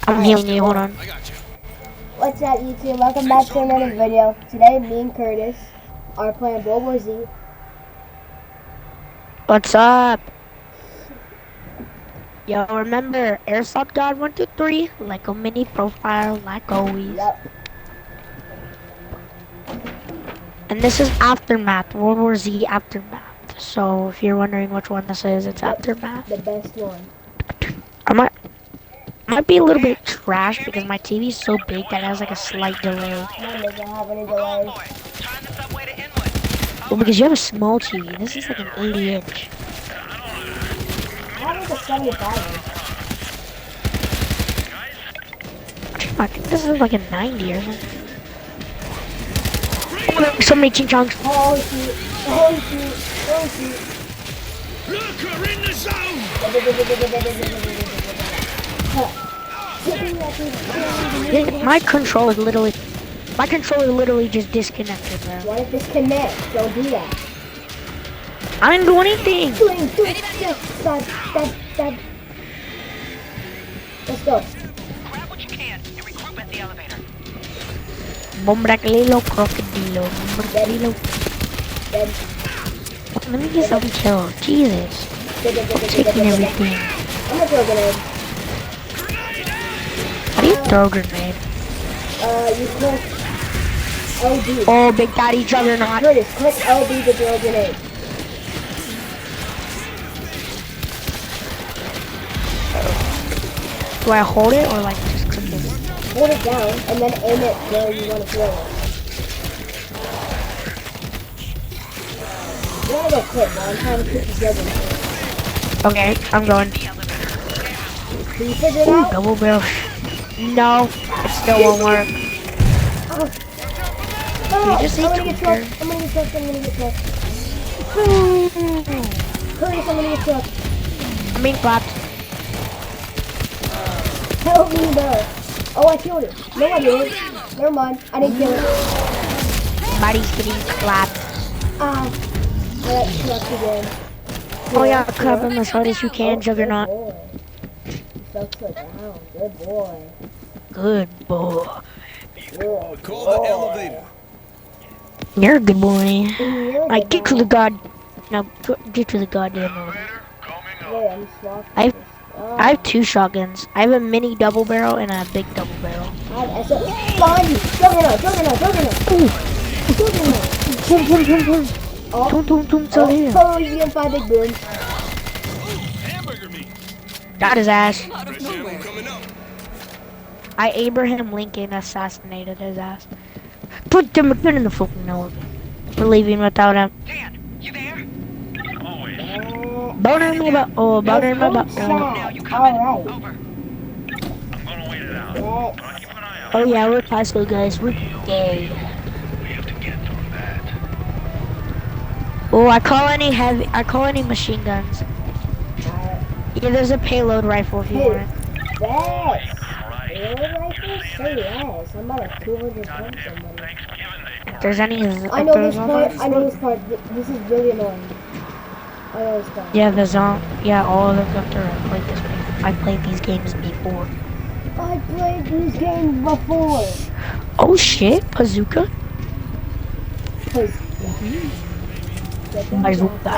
I'm healing you, hold on. What's up, YouTube? Welcome back to another video. Today, me and Curtis are playing World War Z. What's up? Yo, remember, Airsoft God 123, like a mini profile, like always. Yep. And this is Aftermath, World War Z Aftermath. So, if you're wondering which one this is, it's Aftermath. The best one. I might be a little bit trash because my TV is so big that it has like a slight delay. Mine doesn't have any delays. Well, because you have a small TV. This is like an 80-inch. I have like a 75 I think this is like a 90 or something. Oh, there's so many ching chongs. Oh shoot. Oh shoot. Oh shoot. Look, we're in the zone! My controller literally just disconnected, bro. What if disconnect? Don't do that. I didn't do anything. Stop. Let's go. Grab what you can and regroup at the elevator. Bombraclilo, crocodilo, bombraclilo. Dead. Let me get some kill. Jesus. Taking everything. I'm gonna throw a grenade. How do you throw a grenade? You click LB. Oh, Big Daddy Juggernaut. Curtis, click LB to throw a grenade. Do I hold it or like just click it? Hold it down and then aim it where you want to throw it. You wanna go quick, man. I'm trying to keep the juggernaut. Okay, I'm going. Can you figure it Ooh, out? double barrel. No, it still won't work. Oh. You No, just I'm need gonna to get trucked. I'm gonna get trucked. Curtis, I'm gonna get trucked. I mean, clapped. Help me, bro. Oh, I killed it. No, I didn't. Never mind. I didn't kill it. Body's getting clapped. Ah. I got trucked again. Oh yeah, clap him as hard as you can, Juggernaut. Good boy. Sucks like a hound. Good boy. Good boy. Good Call boy. the elevator. You're a good boy. You're a Like, good get to boy. the god. No, get to the goddamn elevator. Wait, I'm swapping. I have two shotguns. I have a mini double barrel and a big double barrel. I have SO. Behind you! Juggernaut! Ooh. Juggernaut! Boom, boom, boom, boom. Oh, Boom, boom, boom, so here. oh, you get 5 big booms. Hamburger meat. Got his ass. Fresh ammo coming up. I Abraham Lincoln assassinated his ass. Put them in the fucking nose. We're leaving without him. Dan, you there? Boner me about. Oh, boner me about. Now you come Alright. in. Over. Yes. Oh yeah, we're high school guys. We're gay. Oh, I call any machine guns. Yeah, there's a payload rifle if you want it. Yes. Real rifle? Say yes. I'm about a 200 pump somebody. If there's any. I know this part. I know this part. This is really annoying. I know this part. Yeah, yeah, all of them come through. I played these games before. I played these games before. Oh shit, bazooka. Cause Bazooka.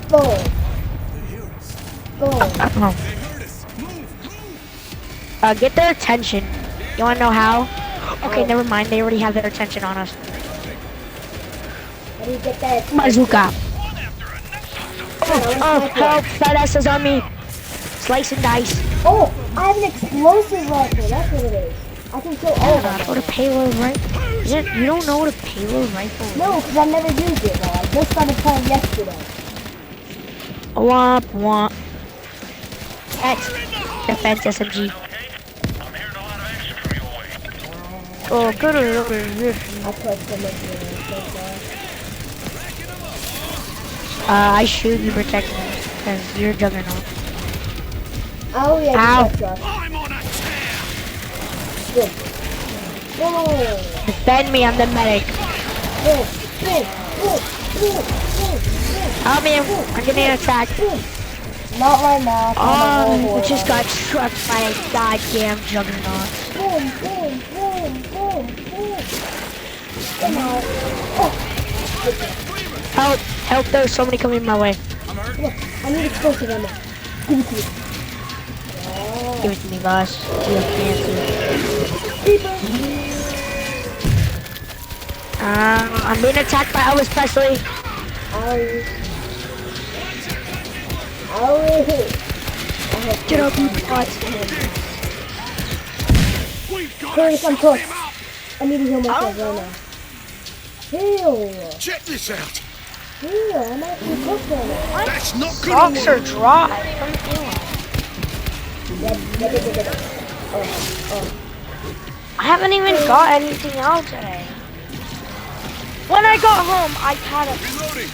boom. Boom. Oh. Get their attention. You wanna know how? Okay, never mind. They already have their attention on us. How do you get that? Bazooka. Oh, help! That ass is on me. Slice and dice. Oh, I have an explosive rifle. That's what it is. I can kill all of them. What a payload rifle. You don't know what a payload rifle is? No, because I've never used it. Though. I just started playing yesterday. Womp womp. That's defense SMG. Oh, good. I played so much so far. I shoot you, protect me, because you're a juggernaut. Oh yeah, Ow. that's truck. I'm on a tear. Good. Whoa. Defend me, I'm the medic. Good. Help me, I'm getting attacked. Not right now. It just got struck by a goddamn juggernaut. Boom, boom, boom, boom, boom. Come on. Oh, Help! Help! There's somebody coming my way. look, I need explosive ammo. Give it to me. Give it to me, boss. You have fancy. I'm being attacked by Elvis Presley. Owie. Get up, you butts. We've got Curtis, I'm shut cooked. him up. I need to heal myself right now. Heal. Check this out. Heal. I'm actually cooked right now. That's not good on Socks are dry. I haven't even got anything out today. When I got home, I had a reloading.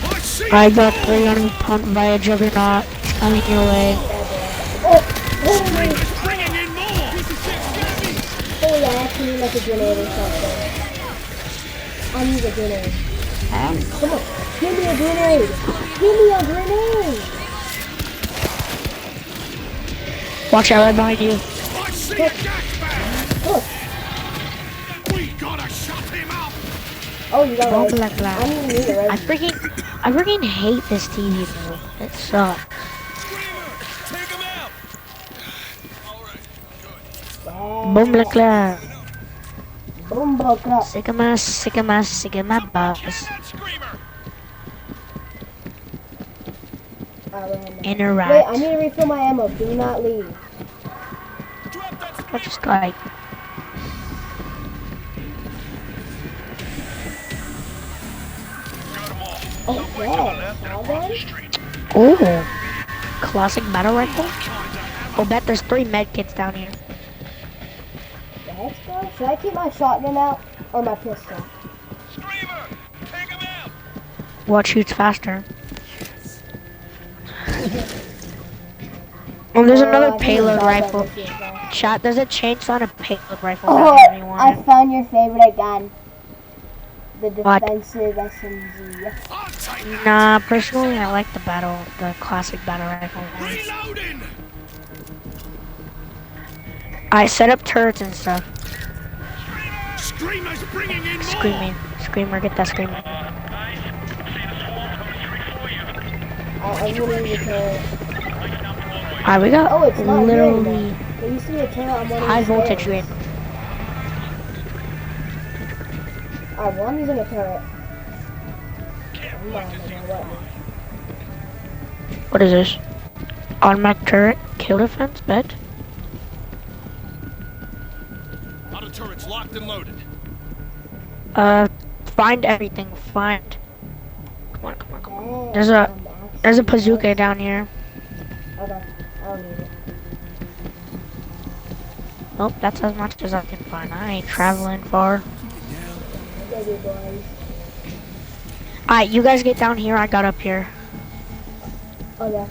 I see. I got 300 pumped by a juggernaut coming your way. Screamer's bringing in more. Oh yeah, I actually need like a grenade or something. I need a grenade. Come on, give me a grenade. Give me a grenade. Watch out right behind you. I see a gas bag. Look. We gotta shut him up. Oh, you got Blah, right. blah, blah. I need it I right. freaking hate this TV, bro. It sucks. Screamer, take him out. All right, good. Boom, blah, blah. Boom, broke up. Sigma, Sigma, Sigma, boss. That screamer. Wait, Interact. Wait, I need to refill my ammo. Do not leave. drop that I just got like, Okay. Now then. ooh, classic battle rifle. I'll bet there's 3 medkits down here. Let's go. Should I keep my shotgun out or my pistol? screamer. Take him out. What shoots faster? Oh, there's I another think payload it's rifle. shotgun shoots fast. Chat, there's a chainsaw and a payload rifle Oh, down here if you I want it. found your favorite gun. The What? defensive SMG. I'll take that. Nah, personally, I like the classic battle rifle ones. Reloading. I set up turrets and stuff. Screamer's bringing in more. Screaming, screamer, get that screamer. I'm gonna use a turret. Alright, we got Oh, it's not literally here. When you see a turret, I'm on high voltage grid. Alright, well, I'm using a turret. Come on, I'm gonna let me. What is this? Automatic turret, kill defense, bet. Outer turret's locked and loaded. Find everything, find. Come on, come on, come on. Dang, There's a bazooka down here. Okay, I don't need it. Nope, that's as much as I can find. I ain't traveling far. Baby boys. Alright, you guys get down here, I got up here. Okay.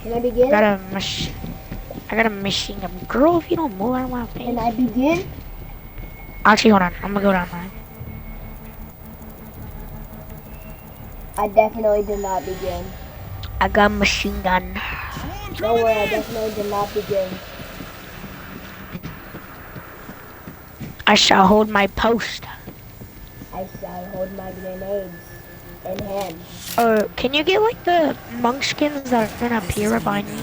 Can I begin? I got a machine gun. Girl, if you don't move out of my face. Can I begin? Actually, hold on. I'm gonna go down there. I definitely did not begin. I got a machine gun. Don't worry, I definitely did not begin. I shall hold my post. I shall hold my grenades in hand. Can you get like the monk skins that are gonna appear behind me?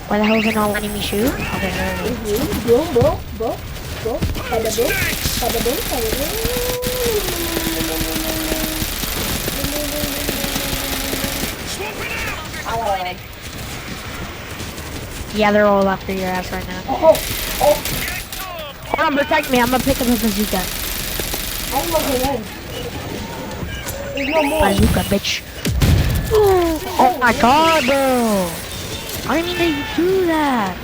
Why the hell is it not letting me shoot? Okay, there it is. Boom, boom, boom, boom, bada boom, bada boom, bada boom. Swapping out. I got it. Yeah, they're all after your ass right now. Oh, oh, Hold on, protect me. I'm gonna pick up a bazooka. I have no grenade. There's no more. Bazooka, bitch. Oh my god, bro. I didn't mean that you do that.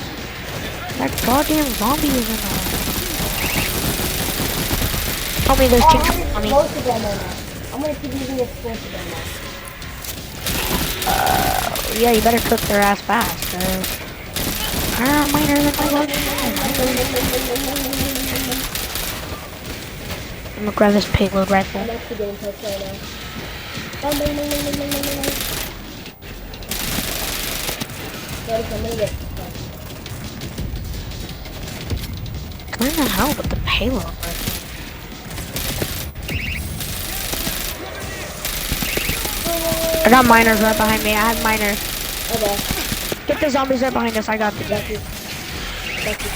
That goddamn zombie is in there. Tell me there's Oh, chicks I'm on me. explosive ammo now. I'm gonna keep using explosive ammo. Yeah, you better cook their ass fast, cause minor than my luck. I'm gonna grab this payload rifle. I'm actually getting touched right now. Bang, bang, bang, bang, bang, bang, bang, bang. Ready, I'm gonna get touched. Where the hell with the payload rifle? I got miners right behind me. I have miners. Okay. Get the zombies right behind us. I got the Got you. Got you.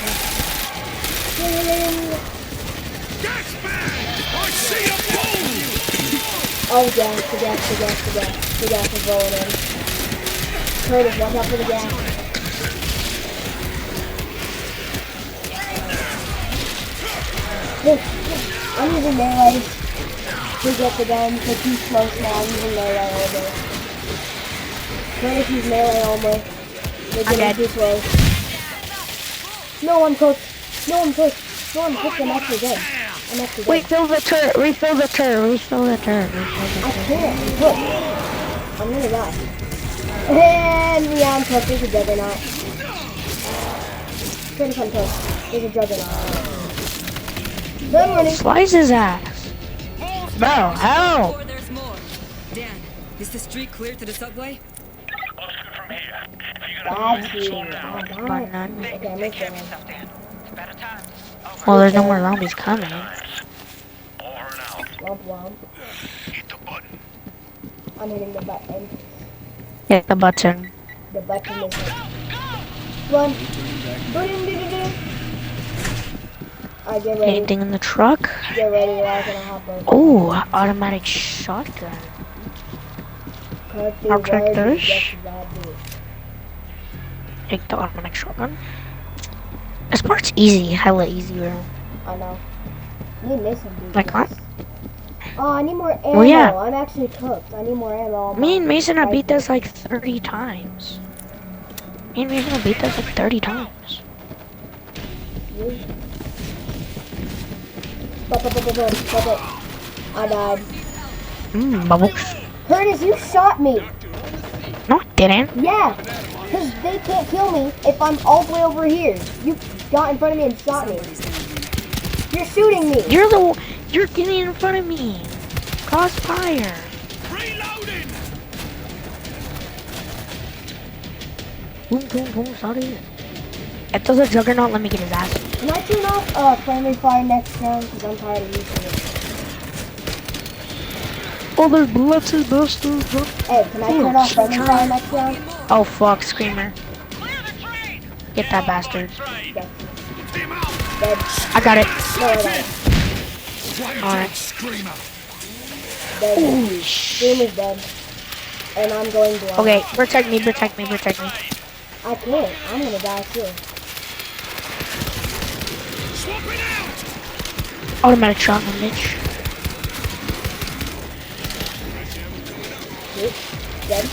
Yeah. Gas bag! I see a boom! Oh, the gas is rolling in. Curtis, watch out for the gas. Look, I'm using melee to get the gun, because he's close now. I'm using melee only. Curtis use melee only. They're getting too close. No, I'm cooked. I'm cooked. I'm actually dead. I'm actually dead. Wait, fill the turret. Refill the turret. I can't. I'm cooked. I'm gonna die. And yeah, I'm cooked. There's a juggernaut. Curtis, I'm cooked. There's a juggernaut. Good morning. Slice his ass. Bro, help! Before there's more. Dan, is the street clear to the subway? That's you. But none. Okay, I'm Take care of listening. yourself, Dan. It's better times. Over. Well, there's no more zombies coming. Womp womp. Hit the button. I'm hitting the button. Hit the button. The button is hit. Run. Alright, get ready. Anything in the truck? Get ready, we're all gonna hop over. Oh, automatic shotgun. I'll check this. Take the automatic shotgun. This part's easy, hella easy, bro. I know. I need Mason to do Like what? this. Oh, I need more ammo. Well, yeah. I'm actually cooked. I need more ammo. Me and Mason have beat this like 30 times. Me and Mason have beat this like 30 times. I died. Bubbles. Curtis, you shot me. No, I didn't. Yeah, because they can't kill me if I'm all the way over here. You got in front of me and shot me. You're shooting me. You're getting in front of me. Crossfire. Reloading! Boom, boom, boom, sorry. If there's a juggernaut, let me get his ass. Can I turn off friendly fire next round? Because I'm tired of using it. Oh, there's bullets and busters. Hey, can I turn off friendly fire next round? Oh, fuck, Screamer. Clear the train! Get that bastard. Yes. Dim out! Dead. I got it. No, I got it. Alright. Screamer! Dead. Holy Screamer's dead. And I'm going blind. Okay, protect me, protect me, protect me. I can't. I'm gonna die too. Swapping out! Automatic shotgun, bitch. Shoot. Dead.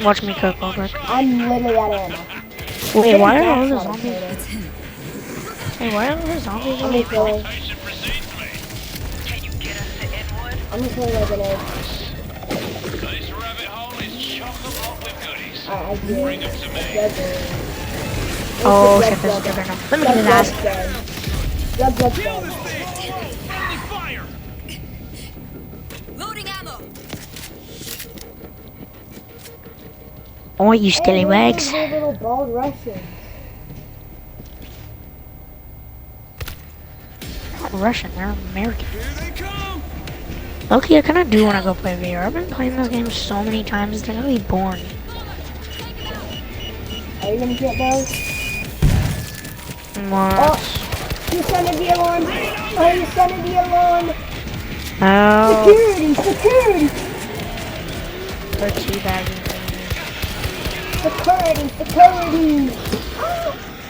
Watch me cook, over. I'm literally out of ammo. Wait, why are all the Backshot zombies? him. Hey, why are all the zombies I'm on gonna kill him. Can you get us to Inwood? I'm gonna kill him with a grenade. This rabbit hole is chock-a-block with goodies. I do. Bring them to me. Oh, shit, there's a juggernaut. Let me get his ass. Jug's dead. Friendly fire! Loading ammo. Oh, you scallywags. Hey, little bald Russians. Not Russian, they're American. Here they come! Okay, I kinda do wanna go play VR. I've been playing this game so many times, it's really boring. Are you gonna get those? What? Oh, you sounded the alarm. Oh, you sounded the alarm. Oh, Security. they're teabagging Security.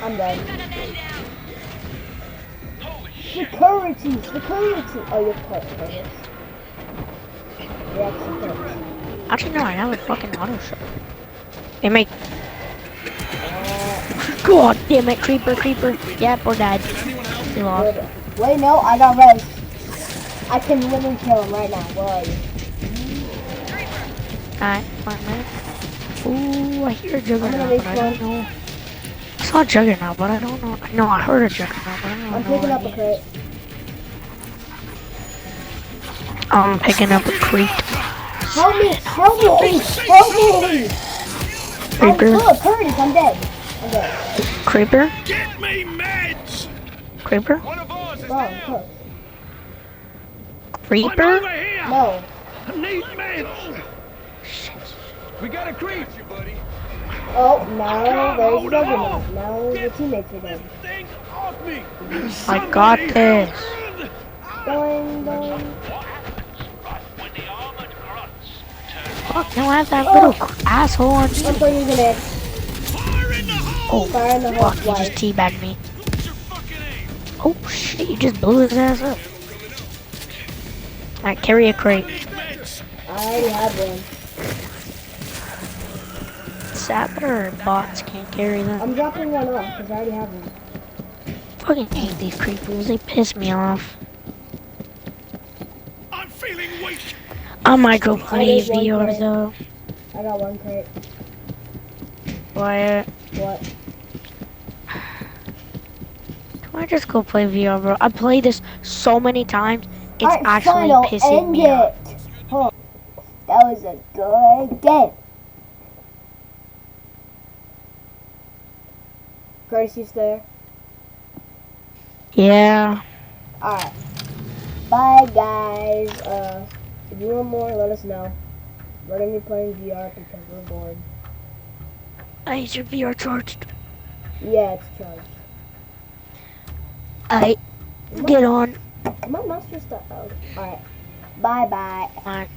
I'm dead. Security. Oh, you're cooked, Curtis. You're actually cooked. me. Actually, no, I have a fucking auto shot. They make. God damn it, creeper. Yep, we're dead. We lost. Good. Wait, no, I got res. I can literally kill him right now. Where are you? Alright, 1 minute. Ooh, I hear a juggernaut, I'm but gonna I don't know. I saw a juggernaut, but I don't know. No, I heard a juggernaut, but I don't know. I'm picking up a what it crate. I'm picking up a creep. Help me! Help me! Help me! Creeper. Look, Curtis, I'm dead. I'm dead. Creeper. Get me meds! Creeper. One of ours is Wrong, down. close. I'm Creeper. over here! No. I need meds! We got a creep! buddy. Oh, now can't there's hold Juggernaut. on. Now the teammates are dead. Thing off me! I got this. Going, going. When the armored grunts turn Fuck, now I have that little asshole on me. I'm putting an X. fire in the hole! Oh, Fire in the hole fuck, you just twice. teabagged me. What's your fucking aim? Oh, shit, you just blew his ass up. Alright, carry a crate. Need meds! I already have one. Sapper bots can't carry them. I'm dropping one off because I already have one. Fucking hate these creepers, they piss me off. I'm feeling weak! I might go play there's one VR crate. though. I got one crate. Wyatt, What? can I just go play VR, bro? I played this so many times, it's Alright, actually final, pissing end me off. it. Huh. That was a good game. Curtis, you there? Yeah. Alright. Bye, guys. If you want more, let us know. We're gonna be playing VR because we're bored. I hate your VR charged. Yeah, it's charged. I get on. My monster stuff. Oh, alright. Bye, bye. Alright.